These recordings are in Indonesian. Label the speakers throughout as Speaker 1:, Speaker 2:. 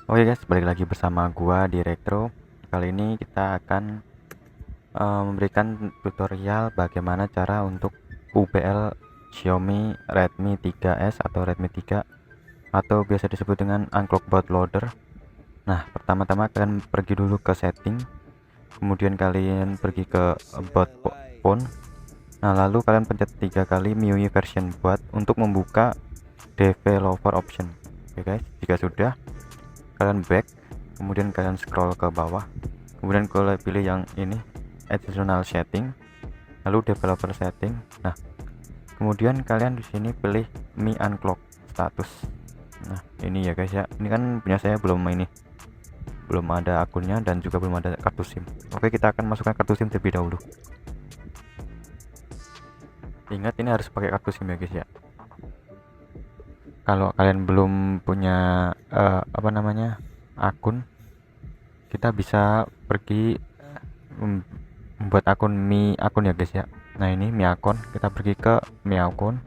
Speaker 1: Oke guys, balik lagi bersama gua di Retro. Kali ini kita akan memberikan tutorial bagaimana cara untuk UBL Xiaomi Redmi 3S atau Redmi 3 atau biasa disebut dengan unclock bootloader. Nah, pertama-tama kalian pergi dulu ke setting, kemudian kalian pergi ke about phone. Nah, lalu kalian pencet 3 kali MIUI version buat untuk membuka developer option. Oke guys, jika sudah kalian back, kemudian kalian scroll ke bawah, kemudian kalian pilih yang ini additional setting, lalu developer setting. Nah, kemudian kalian di sini pilih Mi Unclock status. Nah, ini ya guys ya, ini kan punya saya belum ada akunnya dan juga belum ada kartu SIM. Oke, kita akan masukkan kartu SIM terlebih dahulu. Ingat, ini harus pakai kartu SIM ya guys ya. Kalau kalian belum punya akun, kita bisa pergi membuat Mi akun ya guys ya. Nah, ini Mi akun, kita pergi ke Mi akun,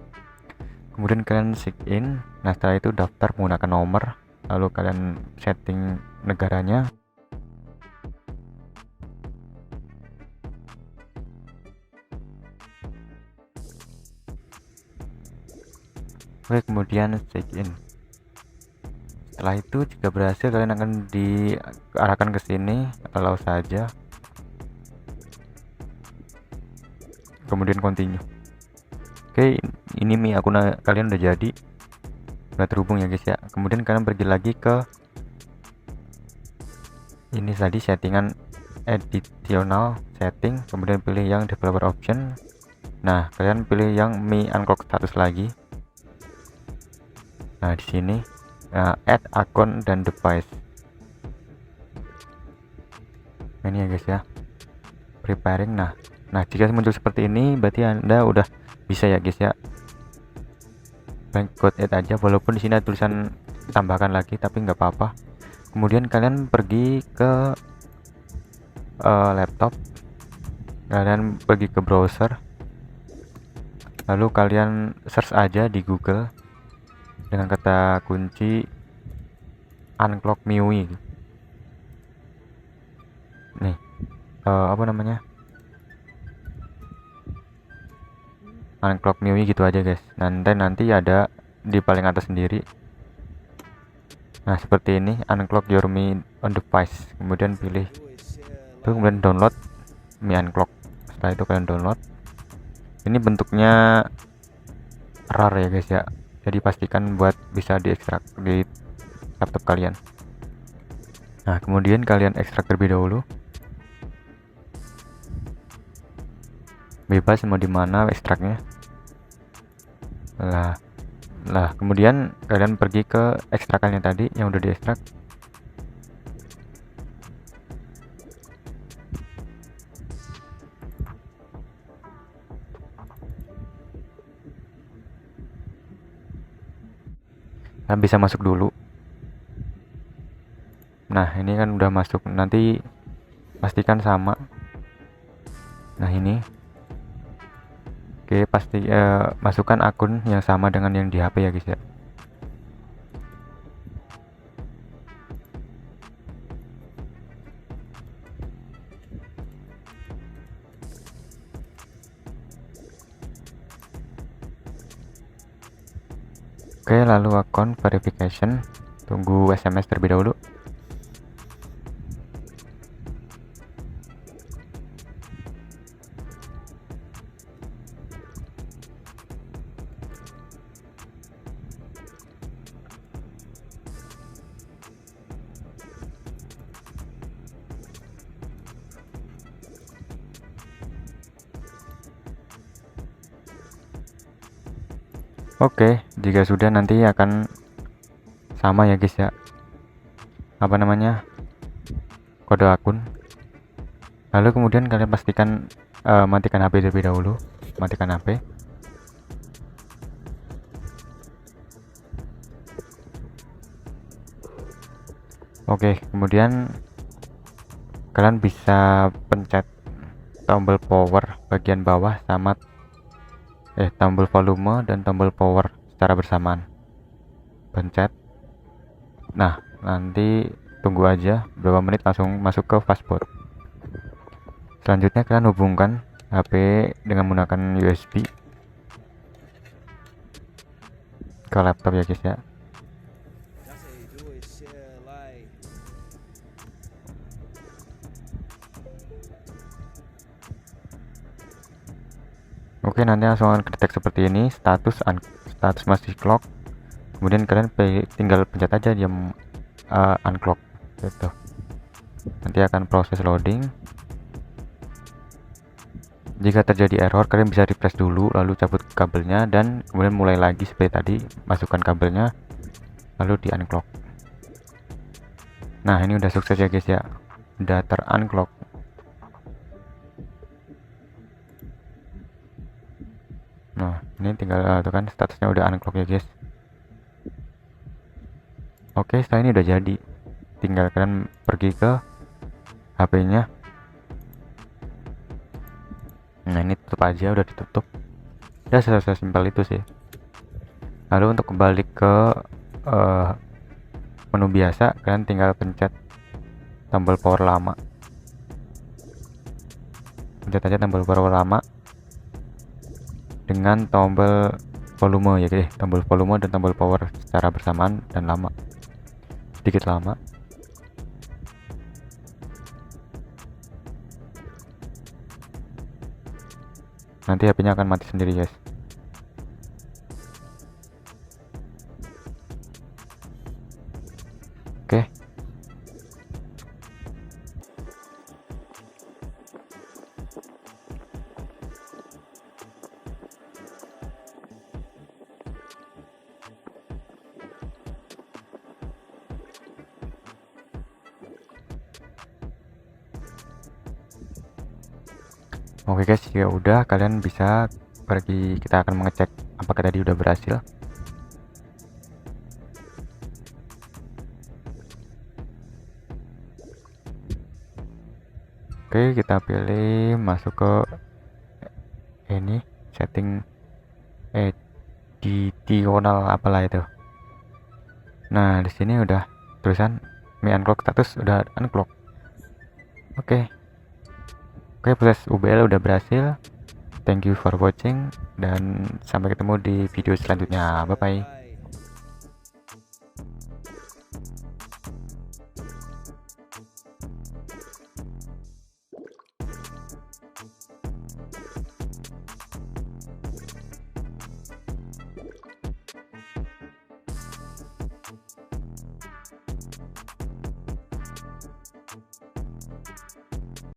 Speaker 1: kemudian kalian sign in. Nah, setelah itu daftar menggunakan nomor, lalu kalian setting negaranya. Oke, kemudian sign in. Setelah itu jika berhasil, kalian akan diarahkan ke sini, allow saja, kemudian continue. Oke, ini Mi akun kalian udah jadi, udah terhubung ya guys ya. Kemudian kalian pergi lagi ke ini tadi settingan additional setting, kemudian pilih yang developer option. Nah, kalian pilih yang Mi Unclock status lagi. Nah, di sini add akun dan device. Ini ya guys ya, preparing. Nah, jika muncul seperti ini berarti Anda udah bisa ya guys ya. Bank code add aja, walaupun di sini ada tulisan tambahkan lagi, tapi nggak apa-apa. Kemudian kalian pergi ke laptop, kalian pergi ke browser, lalu kalian search aja di Google dengan kata kunci unclock MIUI. Nih, unclock MIUI gitu aja guys. Nanti ada di paling atas sendiri. Nah, seperti ini, unclock your Mi on device. Kemudian pilih itu, kemudian download Mi Unclock. Setelah itu kalian download. Ini bentuknya RAR ya guys ya, jadi pastikan buat bisa diekstrak di laptop kalian. Nah, kemudian kalian ekstrak terlebih dahulu, bebas mau dimana ekstraknya. Lah kemudian kalian pergi ke ekstrakannya tadi yang udah diekstrak. Kalian bisa masuk dulu. Nah, ini kan udah masuk, nanti pastikan sama. Nah, ini oke, pasti masukkan akun yang sama dengan yang di HP ya guys ya. Oke, lalu akun verification, tunggu SMS terlebih dahulu. Oke, jika sudah nanti akan sama ya guys ya, kode akun. Lalu kemudian kalian pastikan matikan HP terlebih dahulu, matikan HP. Oke, kemudian kalian bisa pencet tombol power bagian bawah sama tombol volume dan tombol power secara bersamaan. Pencet. Nah, nanti tunggu aja berapa menit langsung masuk ke fastboot. Selanjutnya kalian hubungkan HP dengan menggunakan USB ke laptop ya guys ya. Oke, nanti langsung akan kedetek seperti ini, status masih clock. Kemudian kalian tinggal pencet aja jam unclock gitu. Nanti akan proses loading. Jika terjadi error, kalian bisa refresh dulu, lalu cabut kabelnya, dan kemudian mulai lagi seperti tadi, masukkan kabelnya, lalu di unclock. Nah, ini udah sukses ya guys ya, udah ter unclock. Nah, ini tinggal tuh kan statusnya udah unclock ya guys. Oke, setelah ini udah jadi, tinggal kalian pergi ke HP-nya. Nah, ini tutup aja, udah ditutup. Udah selesai, simpel itu sih. Lalu untuk kembali ke menu biasa, kalian tinggal pencet tombol power lama. Pencet aja tombol power lama dengan tombol volume ya guys, tombol volume dan tombol power secara bersamaan dan lama. Sedikit lama. Nanti HP-nya akan mati sendiri guys. Oke. Oke guys, ya udah, kalian bisa pergi, kita akan mengecek apakah tadi udah berhasil. Oke, kita pilih masuk ke ini setting editional apalah itu. Nah, di sini udah tulisan Mi unclock, status udah unclock. Oke, proses UBL udah berhasil. Thank you for watching dan sampai ketemu di video selanjutnya. Bye bye.